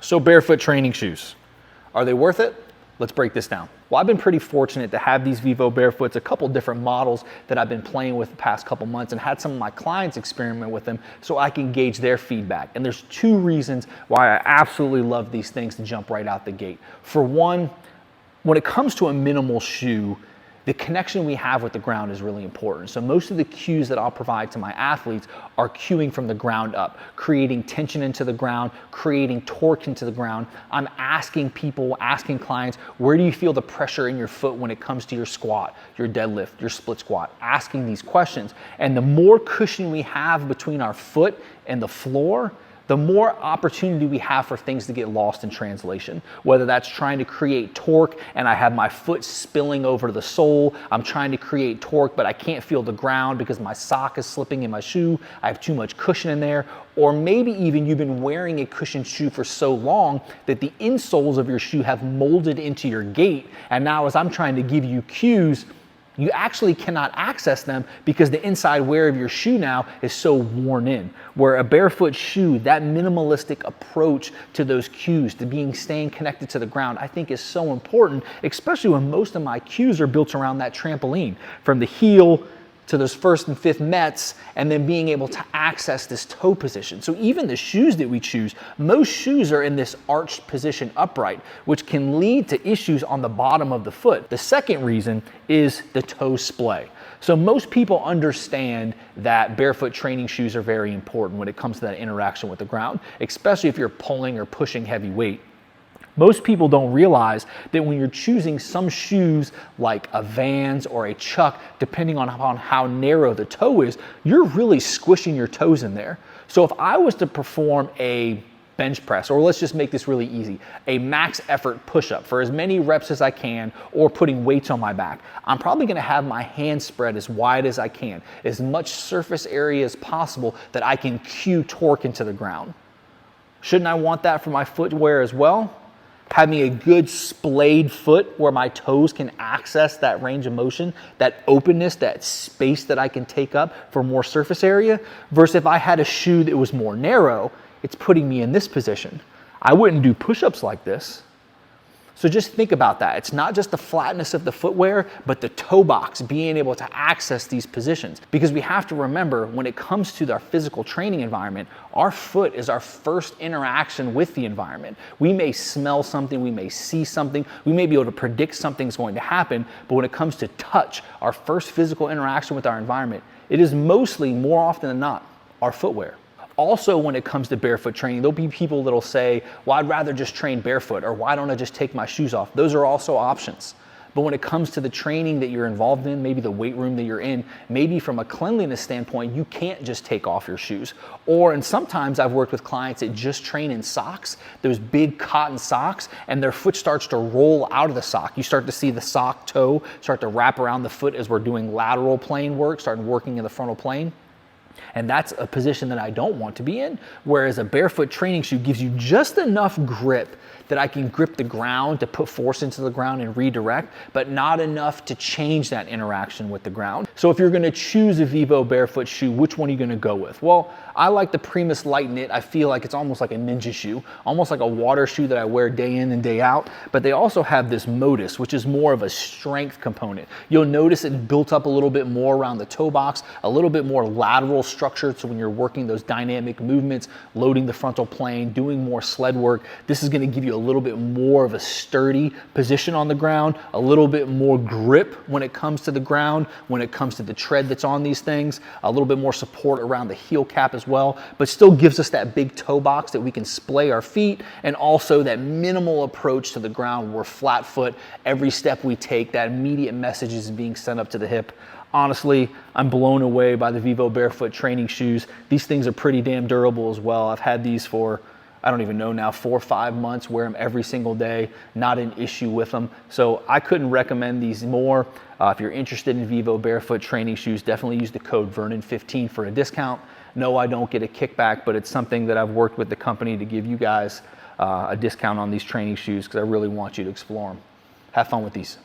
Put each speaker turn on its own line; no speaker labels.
So Barefoot training shoes, are they worth it? Let's break this down. Well, I've been pretty fortunate to have these Vivo Barefoots, a couple different models that I've been playing with the past couple months, and had some of my clients experiment with them so I can gauge their feedback. And there's two reasons why I absolutely love these things to jump right out the gate. For one, when it comes to a minimal shoe, the connection we have with the ground is really important. So most of the cues that I'll provide to my athletes are cueing from the ground up, creating tension into the ground, creating torque into the ground. I'm asking people, asking clients, where do you feel the pressure in your foot when it comes to your squat, your deadlift, your split squat? Asking these questions. And the more cushion we have between our foot and the floor, the more opportunity we have for things to get lost in translation. Whether that's trying to create torque and I have my foot spilling over the sole, I'm trying to create torque but I can't feel the ground because my sock is slipping in my shoe, I have too much cushion in there, or maybe even you've been wearing a cushioned shoe for so long that the insoles of your shoe have molded into your gait, and now as I'm trying to give you cues, you actually cannot access them because the inside wear of your shoe now is so worn in. Where a barefoot shoe, that minimalistic approach to those cues, to staying connected to the ground, I think is so important, especially when most of my cues are built around that trampoline, from the heel to those first and fifth mets, and then being able to access this toe position. So even the shoes that we choose, most shoes are in this arched position upright, which can lead to issues on the bottom of the foot. The second reason is the toe splay. So most people understand that barefoot training shoes are very important when it comes to that interaction with the ground, especially if you're pulling or pushing heavy weight. Most people don't realize that when you're choosing some shoes like a Vans or a Chuck, depending on how narrow the toe is, you're really squishing your toes in there. So if I was to perform a bench press, or let's just make this really easy, a max effort push-up for as many reps as I can, or putting weights on my back, I'm probably gonna have my hands spread as wide as I can, as much surface area as possible that I can cue torque into the ground. Shouldn't I want that for my footwear as well? Having a good splayed foot where my toes can access that range of motion, that openness, that space that I can take up for more surface area, versus if I had a shoe that was more narrow, it's putting me in this position. I wouldn't do push-ups like this. So just think about that. It's not just the flatness of the footwear, but the toe box, being able to access these positions. Because we have to remember, when it comes to our physical training environment, our foot is our first interaction with the environment. We may smell something, we may see something, we may be able to predict something's going to happen, but when it comes to touch, our first physical interaction with our environment, it is mostly, more often than not, our footwear. Also, when it comes to barefoot training, there'll be people that'll say, well, I'd rather just train barefoot, or why don't I just take my shoes off? Those are also options. But when it comes to the training that you're involved in, maybe the weight room that you're in, maybe from a cleanliness standpoint, you can't just take off your shoes. And sometimes I've worked with clients that just train in socks, those big cotton socks, and their foot starts to roll out of the sock. You start to see the sock toe start to wrap around the foot as we're doing lateral plane work, starting working in the frontal plane. And that's a position that I don't want to be in, whereas a barefoot training shoe gives you just enough grip that I can grip the ground to put force into the ground and redirect, but not enough to change that interaction with the ground. So if you're gonna choose a Vivo barefoot shoe, which one are you gonna go with? Well, I like the Primus Light Knit. I feel like it's almost like a ninja shoe, almost like a water shoe that I wear day in and day out, but they also have this modus, which is more of a strength component. You'll notice it built up a little bit more around the toe box, a little bit more lateral structure, so when you're working those dynamic movements, loading the frontal plane, doing more sled work, this is gonna give you a little bit more of a sturdy position on the ground, a little bit more grip when it comes to the ground, when it comes to the tread that's on these things, a little bit more support around the heel cap as well, but still gives us that big toe box that we can splay our feet, and also that minimal approach to the ground. We're flat foot. Every step we take, that immediate message is being sent up to the hip. Honestly, I'm blown away by the Vivo barefoot training shoes. These things are pretty damn durable as well. I've had these for, I don't even know now, 4 or 5 months, wear them every single day, not an issue with them. So I couldn't recommend these more. If you're interested in Vivo barefoot training shoes, definitely use the code Vernon15 for a discount. No, I don't get a kickback, but it's something that I've worked with the company to give you guys a discount on these training shoes because I really want you to explore them. Have fun with these.